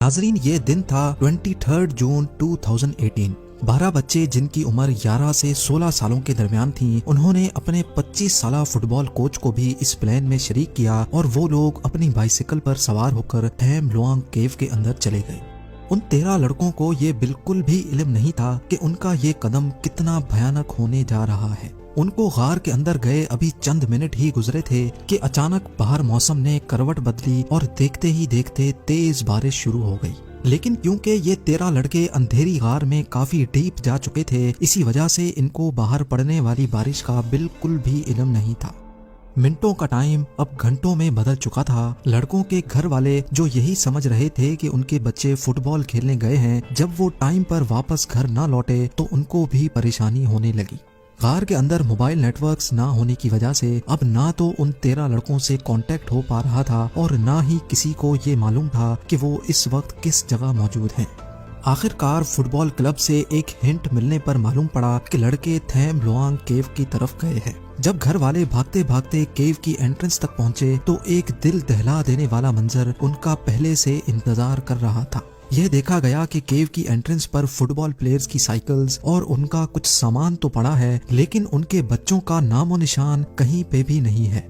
नाजरीन, ये दिन था 23 जून 2018। 12 बच्चे जिनकी उम्र 11 से 16 सालों के दरमियान थी, उन्होंने अपने 25 साला फुटबॉल कोच को भी इस प्लान में शरीक किया और वो लोग अपनी बाइसिकल पर सवार होकर थैम लुआंग केव के अंदर चले गए। उन 13 लड़कों को ये बिल्कुल भी इल्म नहीं था कि उनका ये कदम कितना भयानक होने जा रहा है। उनको गार के अंदर गए अभी चंद मिनट ही गुजरे थे कि अचानक बाहर मौसम ने करवट बदली और देखते ही देखते तेज बारिश शुरू हो गई। लेकिन क्योंकि ये 13 लड़के अंधेरी गार में काफी डीप जा चुके थे, इसी वजह से इनको बाहर पड़ने वाली बारिश का बिल्कुल भी इल्म नहीं था। मिनटों का टाइम अब घंटों में बदल चुका था। लड़कों के घर वाले जो यही समझ रहे थे कि उनके बच्चे फुटबॉल खेलने गए हैं, जब वो टाइम पर वापस घर ना लौटे तो उनको भी परेशानी होने लगी। गार के अंदर मोबाइल नेटवर्क्स ना होने की वजह से अब ना तो उन 13 लड़कों से कांटेक्ट हो पा रहा था और ना ही किसी को ये मालूम था कि वो इस वक्त किस जगह मौजूद हैं। आखिरकार फुटबॉल क्लब से एक हिंट मिलने पर मालूम पड़ा कि लड़के थैम लुआंग केव की तरफ गए हैं। जब घर वाले भागते भागते केव की एंट्रेंस तक पहुंचे तो एक दिल दहला देने वाला मंजर उनका पहले से इंतजार कर रहा था। यह देखा गया कि केव की एंट्रेंस पर फुटबॉल प्लेयर्स की साइकिल्स और उनका कुछ सामान तो पड़ा है, लेकिन उनके बच्चों का नामो निशान कहीं पे भी नहीं है।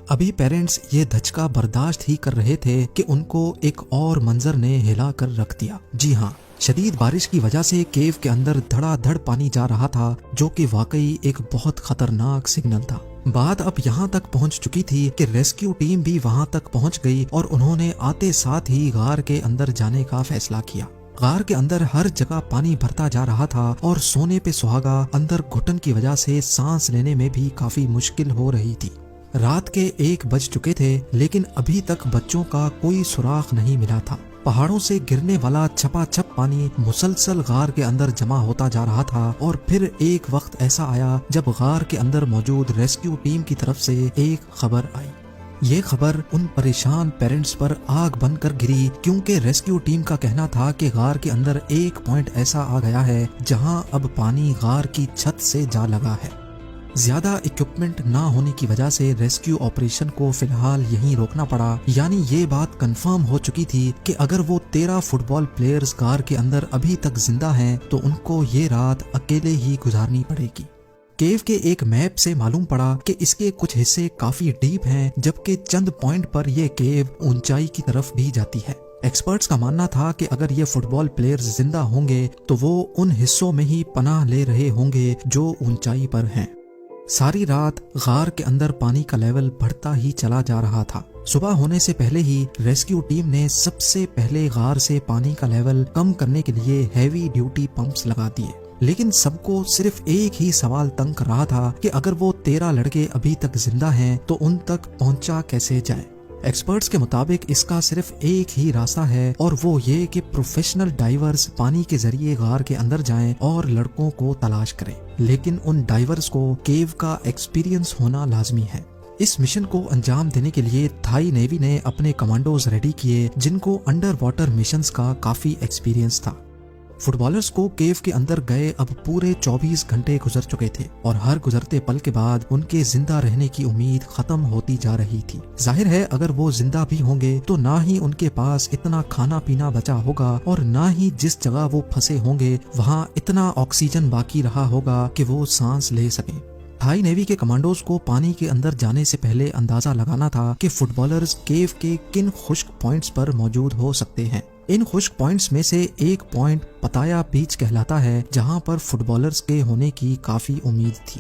अभी पेरेंट्स ये धचका बर्दाश्त ही कर रहे थे कि उनको एक और मंजर ने हिला कर रख दिया। जी हाँ, शदीद बारिश की वजह से केव के अंदर धड़ाधड़ पानी जा रहा था, जो कि वाकई एक बहुत खतरनाक सिग्नल था। बात अब यहाँ तक पहुँच चुकी थी कि रेस्क्यू टीम भी वहाँ तक पहुँच गई और उन्होंने आते साथ ही गार के अंदर जाने का फैसला किया। गार के अंदर हर जगह पानी भरता जा रहा था और सोने पे सुहागा अंदर घुटन की वजह से सांस लेने में भी काफी मुश्किल हो रही थी। रात के 1 बज चुके थे, लेकिन अभी तक बच्चों का कोई सुराग नहीं मिला था। पहाड़ों से गिरने वाला छपाछप पानी मुसलसल गार के अंदर जमा होता जा रहा था और फिर एक वक्त ऐसा आया जब गार के अंदर मौजूद रेस्क्यू टीम की तरफ से एक खबर आई। ये खबर उन परेशान पेरेंट्स पर आग बनकर गिरी, क्योंकि रेस्क्यू टीम का कहना था कि गार के अंदर एक पॉइंट ऐसा आ गया है जहां अब पानी गार की छत से जा लगा है। ज्यादा इक्विपमेंट ना होने की वजह से रेस्क्यू ऑपरेशन को फिलहाल यहीं रोकना पड़ा। यानी ये बात कंफर्म हो चुकी थी कि अगर वो 13 फुटबॉल प्लेयर्स गार के अंदर अभी तक जिंदा हैं तो उनको ये रात अकेले ही गुजारनी पड़ेगी। केव के एक मैप से मालूम पड़ा कि इसके कुछ हिस्से काफी डीप हैं, जबकि चंद पॉइंट पर यह केव ऊंचाई की तरफ भी जाती है। एक्सपर्ट्स का मानना था कि अगर ये फुटबॉल प्लेयर्स जिंदा होंगे तो वो उन हिस्सों में ही पनाह ले रहे होंगे जो ऊंचाई पर हैं। सारी रात गार के अंदर पानी का लेवल बढ़ता ही चला जा रहा था। सुबह होने से पहले ही रेस्क्यू टीम ने सबसे पहले गार से पानी का लेवल कम करने के लिए हैवी ड्यूटी पंप्स लगा दिए, लेकिन सबको सिर्फ एक ही सवाल तंग कर रहा था कि अगर वो 13 लड़के अभी तक जिंदा हैं तो उन तक पहुंचा कैसे जाए। एक्सपर्ट्स के मुताबिक इसका सिर्फ एक ही रास्ता है और वो ये कि प्रोफेशनल डाइवर्स पानी के जरिए गार के अंदर जाएं और लड़कों को तलाश करें, लेकिन उन डाइवर्स को केव का एक्सपीरियंस होना लाजमी है। इस मिशन को अंजाम देने के लिए थाई नेवी ने अपने कमांडोज रेडी किए, जिनको अंडर वाटर मिशंस का काफी एक्सपीरियंस था। फुटबॉलर्स को केव के अंदर गए अब पूरे 24 घंटे गुजर चुके थे और हर गुजरते पल के बाद उनके जिंदा रहने की उम्मीद खत्म होती जा रही थी। जाहिर है अगर वो जिंदा भी होंगे तो ना ही उनके पास इतना खाना पीना बचा होगा और ना ही जिस जगह वो फंसे होंगे वहाँ इतना ऑक्सीजन बाकी रहा होगा कि वो सांस ले सकें। थाई नेवी के कमांडोज को पानी के अंदर जाने से पहले अंदाजा लगाना था कि फुटबॉलर्स केव के किन खुश्क पॉइंट्स पर मौजूद हो सकते हैं। इन खुश्क पॉइंट्स में से एक पॉइंट पताया बीच कहलाता है, जहां पर फुटबॉलर्स के होने की काफी उम्मीद थी।